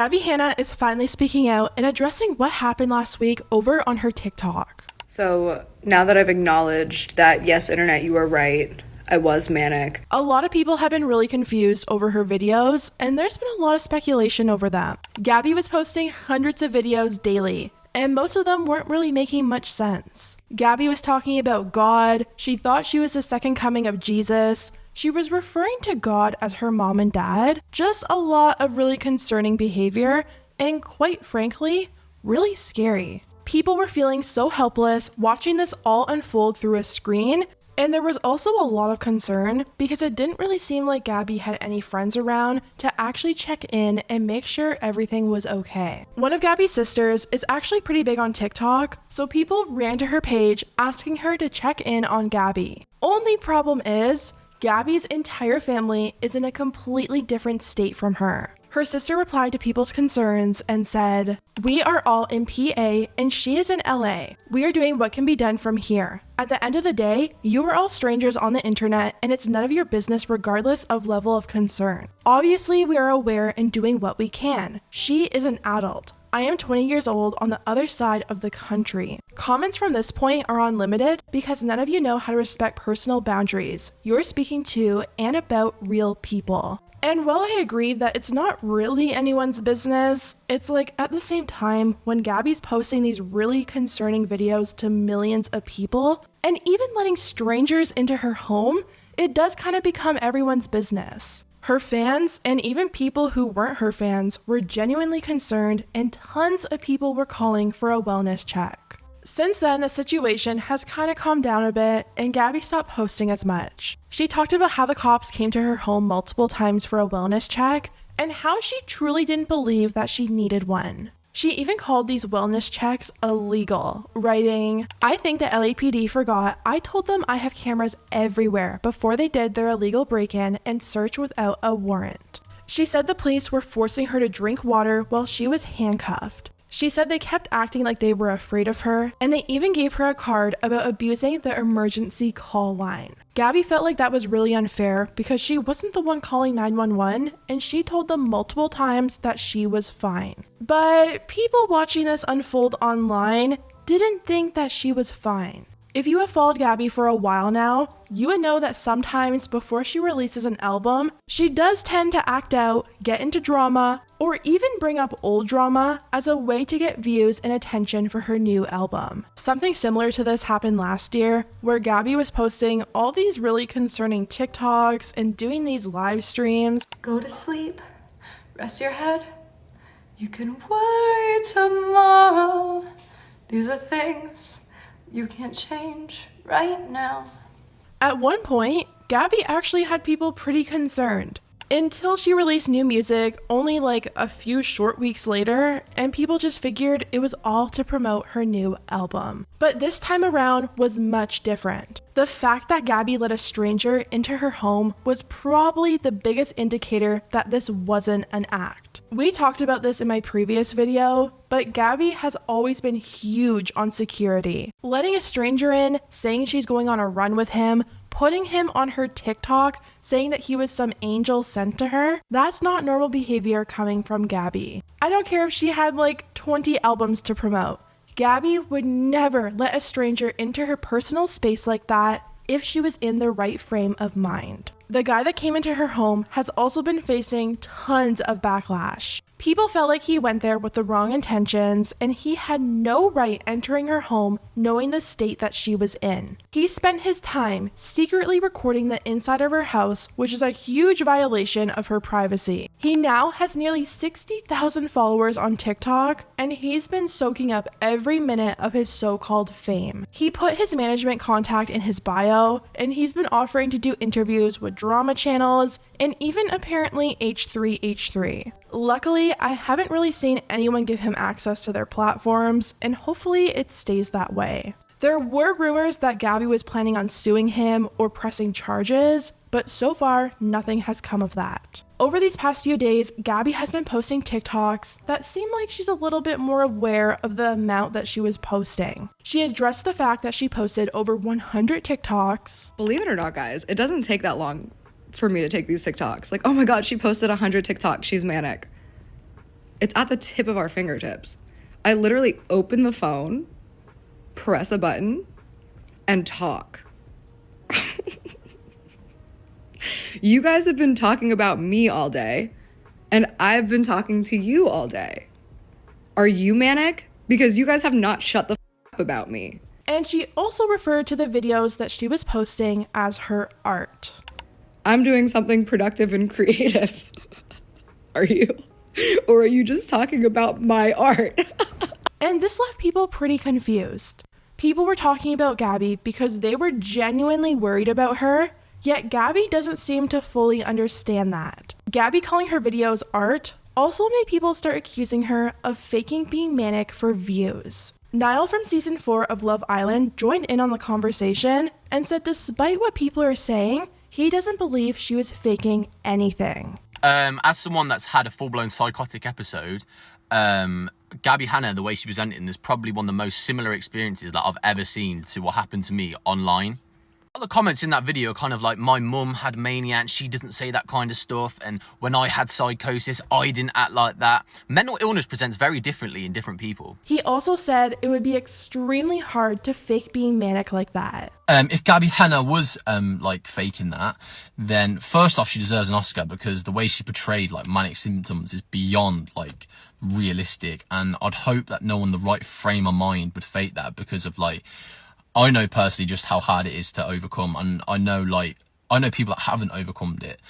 Gabbie Hanna is finally speaking out and addressing what happened last week over on her TikTok. So now that I've acknowledged that, yes, internet, you are right, I was manic. A lot of people have been really confused over her videos, and there's been a lot of speculation over them. Gabby was posting hundreds of videos daily, and most of them weren't really making much sense. Gabby was talking about God, she thought she was the second coming of Jesus, she was referring to God as her mom and dad, just a lot of really concerning behavior, and quite frankly, really scary. People were feeling so helpless watching this all unfold through a screen, and there was also a lot of concern because it didn't really seem like Gabby had any friends around to actually check in and make sure everything was okay. One of Gabby's sisters is actually pretty big on TikTok, so people ran to her page asking her to check in on Gabby. Only problem is, Gabby's entire family is in a completely different state from her. Her sister replied to people's concerns and said, "We are all in PA and she is in LA. We are doing what can be done from here. At the end of the day, you are all strangers on the internet and it's none of your business regardless of level of concern. Obviously, we are aware and doing what we can. She is an adult. I am 20 years old on the other side of the country." Comments from this point are unlimited because none of you know how to respect personal boundaries. You're speaking to and about real people. And while I agree that it's not really anyone's business, it's like at the same time when Gabby's posting these really concerning videos to millions of people and even letting strangers into her home, it does kind of become everyone's business. Her fans and even people who weren't her fans were genuinely concerned and tons of people were calling for a wellness check. Since then, the situation has kind of calmed down a bit and Gabby stopped posting as much. She talked about how the cops came to her home multiple times for a wellness check and how she truly didn't believe that she needed one. She even called these wellness checks illegal, writing, "I think the LAPD forgot I told them I have cameras everywhere before they did their illegal break-in and search without a warrant." She said the police were forcing her to drink water while she was handcuffed. She said they kept acting like they were afraid of her, and they even gave her a card about abusing the emergency call line. Gabby felt like that was really unfair because she wasn't the one calling 911, and she told them multiple times that she was fine. But people watching this unfold online didn't think that she was fine. If you have followed Gabby for a while now, you would know that sometimes before she releases an album, she does tend to act out, get into drama, or even bring up old drama as a way to get views and attention for her new album. Something similar to this happened last year, where Gabby was posting all these really concerning TikToks and doing these live streams. Go to sleep, rest your head, you can worry tomorrow. These are things you can't change right now. At one point, Gabby actually had people pretty concerned until she released new music only like a few short weeks later, and people just figured it was all to promote her new album. But this time around was much different. The fact that Gabby let a stranger into her home was probably the biggest indicator that this wasn't an act. We talked about this in my previous video, but Gabby has always been huge on security. Letting a stranger in, saying she's going on a run with him, putting him on her TikTok, saying that he was some angel sent to her, that's not normal behavior coming from Gabby. I don't care if she had like 20 albums to promote. Gabby would never let a stranger into her personal space like that if she was in the right frame of mind. The guy that came into her home has also been facing tons of backlash. People felt like he went there with the wrong intentions and he had no right entering her home knowing the state that she was in. He spent his time secretly recording the inside of her house, which is a huge violation of her privacy. He now has nearly 60,000 followers on TikTok and he's been soaking up every minute of his so-called fame. He put his management contact in his bio and he's been offering to do interviews with drama channels and even apparently H3H3. Luckily, I haven't really seen anyone give him access to their platforms, and hopefully it stays that way. There were rumors that Gabby was planning on suing him or pressing charges, but so far, nothing has come of that. Over these past few days, Gabby has been posting TikToks that seem like she's a little bit more aware of the amount that she was posting. She addressed the fact that she posted over 100 TikToks. Believe it or not, guys, it doesn't take that long for me to take these TikToks. Like, oh my god, she posted 100 TikToks, she's manic. It's at the tip of our fingertips. I literally open the phone, press a button, and talk. You guys have been talking about me all day, and I've been talking to you all day. Are you manic? Because you guys have not shut the up about me. And she also referred to the videos that she was posting as her art. I'm doing something productive and creative. Are you? Or are you just talking about my art? And this left people pretty confused. People were talking about Gabby because they were genuinely worried about her, yet Gabby doesn't seem to fully understand that. Gabby calling her videos art also made people start accusing her of faking being manic for views. Niall from season 4 of Love Island joined in on the conversation and said despite what people are saying, he doesn't believe she was faking anything. As someone that's had a full-blown psychotic episode, Gabbie Hanna, the way she presented it, is probably one of the most similar experiences that I've ever seen to what happened to me online. All the comments in that video are kind of like, my mum had mania and she doesn't say that kind of stuff, and when I had psychosis, I didn't act like that. Mental illness presents very differently in different people. He also said it would be extremely hard to fake being manic like that. If Gabbie Hanna was like faking that, then first off, she deserves an Oscar because the way she portrayed like manic symptoms is beyond like realistic, and I'd hope that no one in the right frame of mind would fake that, because of like, I know personally just how hard it is to overcome, and I know people that haven't overcome it.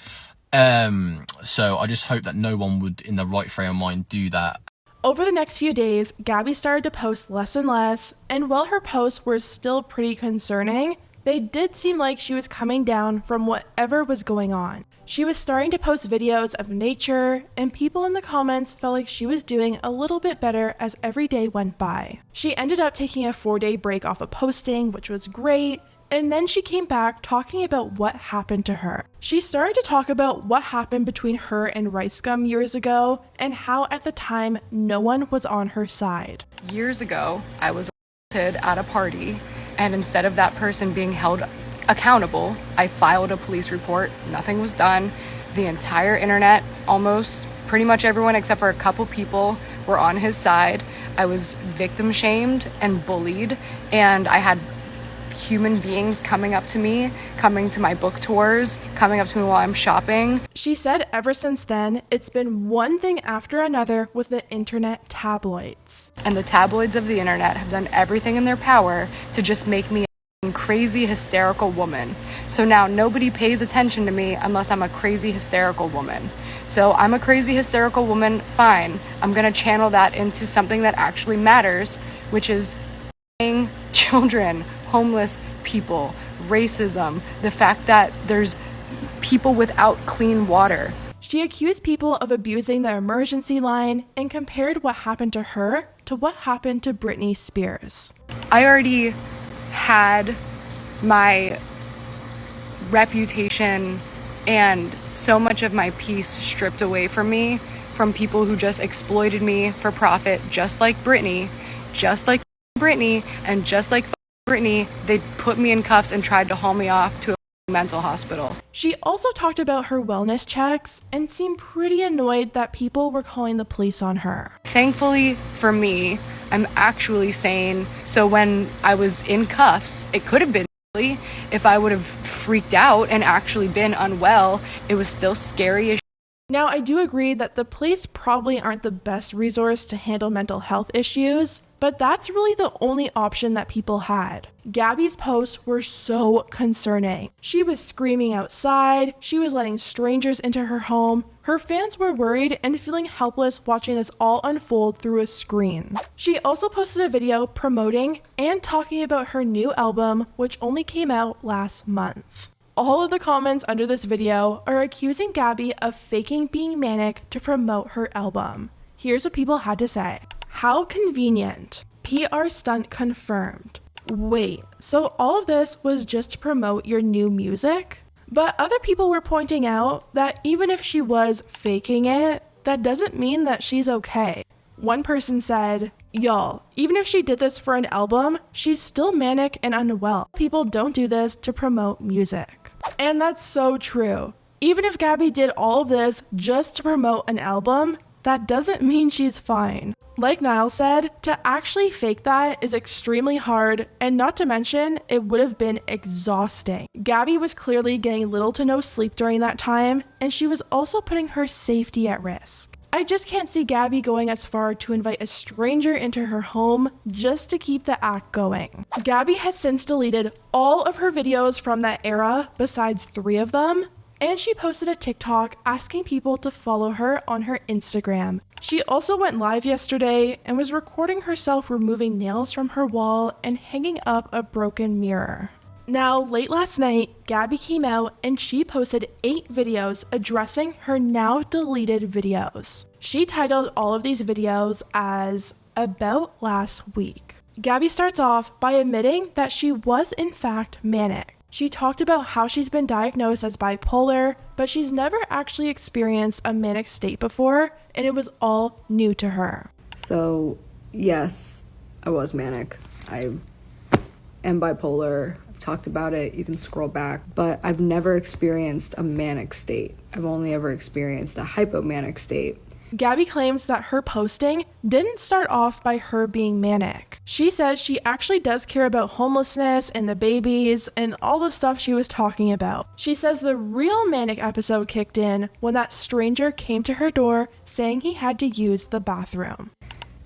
So I just hope that no one would in the right frame of mind do that. Over the next few days, Gabby started to post less and less, and while her posts were still pretty concerning, they did seem like she was coming down from whatever was going on. She was starting to post videos of nature, and people in the comments felt like she was doing a little bit better as every day went by. She ended up taking a 4-day break off of posting, which was great, and then she came back talking about what happened to her. She started to talk about what happened between her and Rice Gum years ago, and how at the time no one was on her side. Years ago, I was assaulted at a party, and instead of that person being held accountable, I filed a police report. Nothing was done. The entire internet, almost pretty much everyone except for a couple people, were on his side. I was victim shamed and bullied, and I had human beings coming up to me, coming to my book tours, coming up to me while I'm shopping. She said ever since then, it's been one thing after another with the internet tabloids. And the tabloids of the internet have done everything in their power to just make me a crazy, hysterical woman. So now nobody pays attention to me unless I'm a crazy, hysterical woman. So I'm a crazy, hysterical woman, fine. I'm gonna channel that into something that actually matters, which is children, homeless people, racism, the fact that there's people without clean water. She accused people of abusing the emergency line and compared what happened to her to what happened to Britney Spears. I already had my reputation and so much of my peace stripped away from me from people who just exploited me for profit, just like Britney, and just like Britney, they put me in cuffs and tried to haul me off to a mental hospital. She also talked about her wellness checks and seemed pretty annoyed that people were calling the police on her. Thankfully for me, I'm actually sane. So when I was in cuffs, it could have been silly. If I would have freaked out and actually been unwell, it was still scary as Now, I do agree that the police probably aren't the best resource to handle mental health issues, but that's really the only option that people had. Gabby's posts were so concerning. She was screaming outside, she was letting strangers into her home. Her fans were worried and feeling helpless watching this all unfold through a screen. She also posted a video promoting and talking about her new album, which only came out last month. All of the comments under this video are accusing Gabby of faking being manic to promote her album. Here's what people had to say. How convenient. PR stunt confirmed. Wait, so all of this was just to promote your new music? But other people were pointing out that even if she was faking it, that doesn't mean that she's okay. One person said, "Y'all, even if she did this for an album, she's still manic and unwell. People don't do this to promote music." And that's so true. Even if Gabby did all of this just to promote an album, that doesn't mean she's fine. Like Niall said, to actually fake that is extremely hard, and not to mention, it would have been exhausting. Gabby was clearly getting little to no sleep during that time, and she was also putting her safety at risk. I just can't see Gabby going as far to invite a stranger into her home just to keep the act going. Gabby has since deleted all of her videos from that era, besides 3 of them, and she posted a TikTok asking people to follow her on her Instagram. She also went live yesterday and was recording herself removing nails from her wall and hanging up a broken mirror. Now, late last night, Gabby came out and she posted 8 videos addressing her now deleted videos. She titled all of these videos as "About Last Week." Gabby starts off by admitting that she was in fact manic. She talked about how she's been diagnosed as bipolar, but she's never actually experienced a manic state before, and it was all new to her. So, yes, I was manic. I am bipolar. I've talked about it. You can scroll back. But I've never experienced a manic state. I've only ever experienced a hypomanic state. Gabby claims that her posting didn't start off by her being manic. She says she actually does care about homelessness and the babies and all the stuff she was talking about. She says the real manic episode kicked in when that stranger came to her door saying he had to use the bathroom.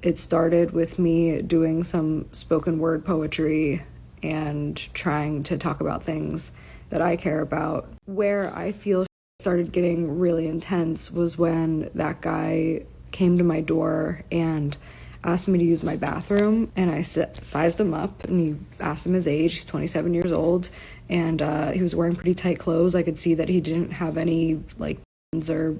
It started with me doing some spoken word poetry and trying to talk about things that I care about. Where I feel started getting really intense was when that guy came to my door and asked me to use my bathroom, and I sized him up, and he asked him his age. He's 27 years old, and he was wearing pretty tight clothes. I could see that he didn't have any or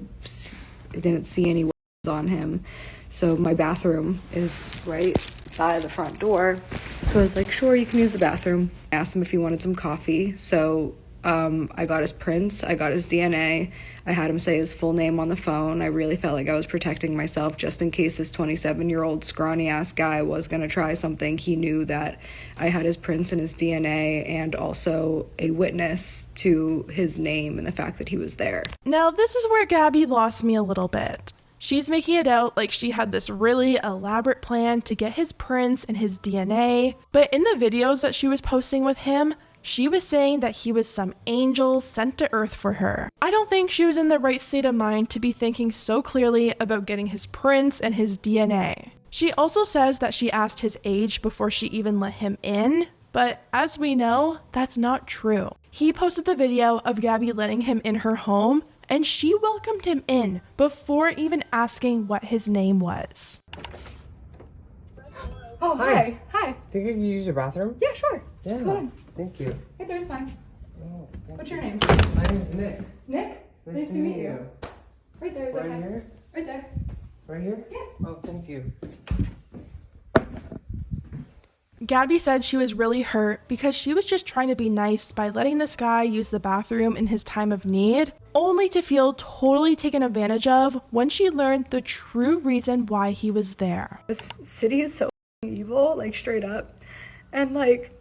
didn't see any on him. So my bathroom is right side of the front door, so I was like, sure, you can use the bathroom. I asked him if he wanted some coffee, so I got his prints, I got his DNA, I had him say his full name on the phone. I really felt like I was protecting myself just in case this 27-year-old scrawny ass guy was gonna try something. He knew that I had his prints and his DNA and also a witness to his name and the fact that he was there. Now, this is where Gabby lost me a little bit. She's making it out like she had this really elaborate plan to get his prints and his DNA, but in the videos that she was posting with him, she was saying that he was some angel sent to earth for her. I don't think she was in the right state of mind to be thinking so clearly about getting his prints and his DNA. She also says that she asked his age before she even let him in, but as we know, that's not true. He posted the video of Gabby letting him in her home, and she welcomed him in before even asking what his name was. Oh, hi. Hi. Think you can use your bathroom? Yeah, sure. Yeah. Come on. Thank you. Right there's fine. Oh, What's your name? My name's Nick. Nick? Nice to meet you. Right there is Right okay. here? Right there. Right here? Yeah. Oh, thank you. Gabby said she was really hurt because she was just trying to be nice by letting this guy use the bathroom in his time of need, only to feel totally taken advantage of when she learned the true reason why he was there. This city is so evil, like straight up. And like,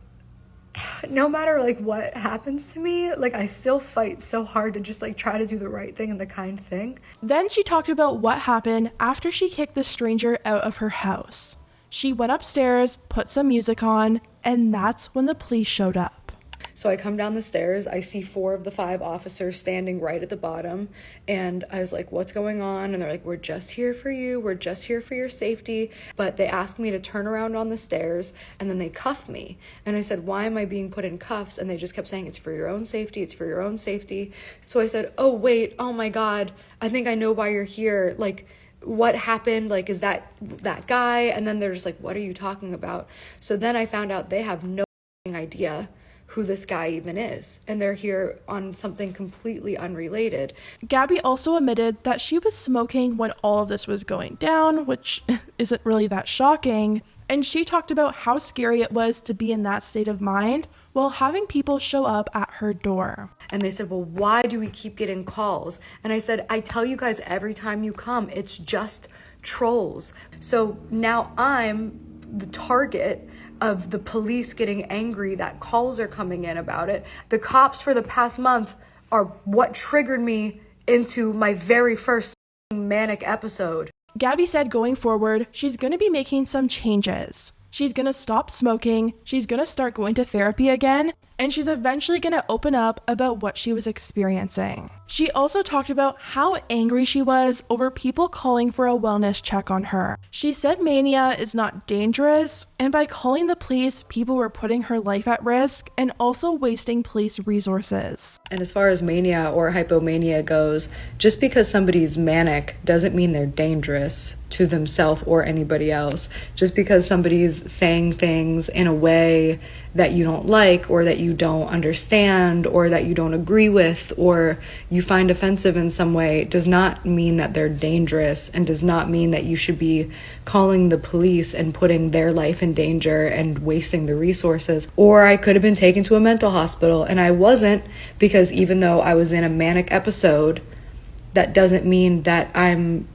no matter like what happens to me, like I still fight so hard to just like try to do the right thing and the kind thing. Then she talked about what happened after she kicked the stranger out of her house. She went upstairs, put some music on, and that's when the police showed up. So I come down the stairs, I see 4 of the 5 officers standing right at the bottom, and I was like, what's going on? And they're like, we're just here for you, we're just here for your safety. But they asked me to turn around on the stairs, and then they cuffed me. And I said, why am I being put in cuffs? And they just kept saying, it's for your own safety, it's for your own safety. So I said, oh wait, oh my God, I think I know why you're here. Like, what happened? Like, is that guy? And then they're just like, what are you talking about? So then I found out they have no idea who this guy even is, and they're here on something completely unrelated. Gabby also admitted that she was smoking when all of this was going down, which isn't really that shocking, and she talked about how scary it was to be in that state of mind while having people show up at her door. And they said, well, why do we keep getting calls? And I said, I tell you guys every time you come, it's just trolls. So now I'm the target of the police getting angry that calls are coming in about it. The cops for the past month are what triggered me into my very first manic episode. Gabby said going forward, she's going to be making some changes. She's going to stop smoking, she's going to start going to therapy again, and she's eventually going to open up about what she was experiencing. She also talked about how angry she was over people calling for a wellness check on her. She said mania is not dangerous, and by calling the police, people were putting her life at risk and also wasting police resources. And as far as mania or hypomania goes, just because somebody's manic doesn't mean they're dangerous to themselves or anybody else. Just because somebody's saying things in a way that you don't like, or that you don't understand, or that you don't agree with, or you find offensive in some way, does not mean that they're dangerous, and does not mean that you should be calling the police and putting their life in danger and wasting the resources. Or I could have been taken to a mental hospital, and I wasn't, because even though I was in a manic episode, that doesn't mean that I'm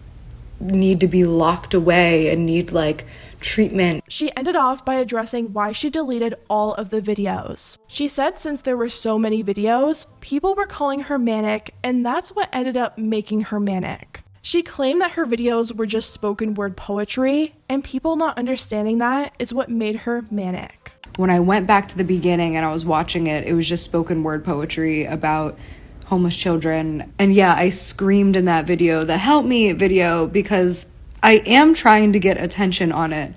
need to be locked away and need like treatment. She ended off by addressing why she deleted all of the videos. She said since there were so many videos, people were calling her manic, and that's what ended up making her manic. She claimed that her videos were just spoken word poetry, and people not understanding that is what made her manic. When I went back to the beginning and I was watching it, it was just spoken word poetry about homeless children. And yeah, I screamed in that video, the help me video, because I am trying to get attention on it.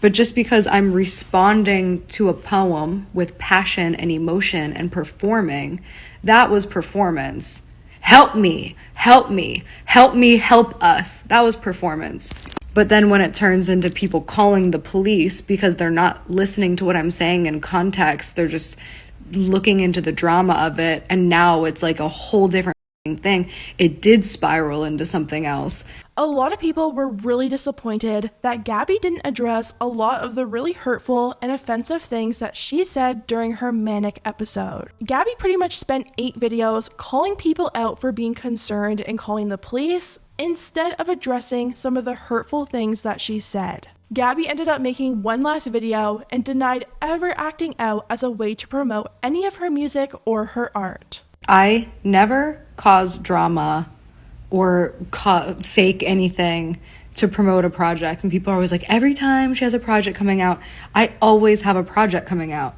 But just because I'm responding to a poem with passion and emotion and performing, that was performance. Help me, help me, help me, help us. That was performance. But then when it turns into people calling the police because they're not listening to what I'm saying in context, they're just looking into the drama of it, and now it's like a whole different thing. It did spiral into something else. A lot of people were really disappointed that Gabby didn't address a lot of the really hurtful and offensive things that she said during her manic episode. Gabby pretty much spent 8 videos calling people out for being concerned and calling the police, instead of addressing some of the hurtful things that she said. Gabby ended up making one last video and denied ever acting out as a way to promote any of her music or her art. I never cause drama or fake anything to promote a project. And people are always like, every time she has a project coming out, I always have a project coming out.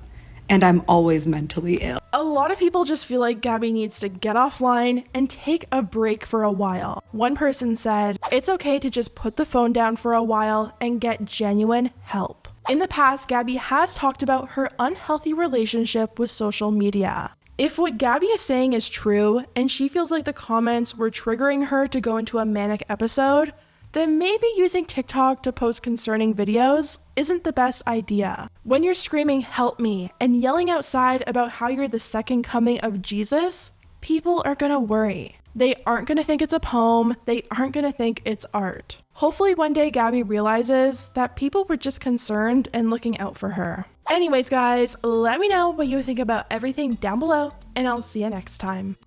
And I'm always mentally ill. A lot of people just feel like Gabby needs to get offline and take a break for a while. One person said, it's okay to just put the phone down for a while and get genuine help. In the past, Gabby has talked about her unhealthy relationship with social media. If what Gabby is saying is true, and she feels like the comments were triggering her to go into a manic episode, then maybe using TikTok to post concerning videos isn't the best idea. When you're screaming help me and yelling outside about how you're the second coming of Jesus, people are gonna worry. They aren't gonna think it's a poem, they aren't gonna think it's art. Hopefully one day Gabby realizes that people were just concerned and looking out for her. Anyways guys, let me know what you think about everything down below, and I'll see you next time.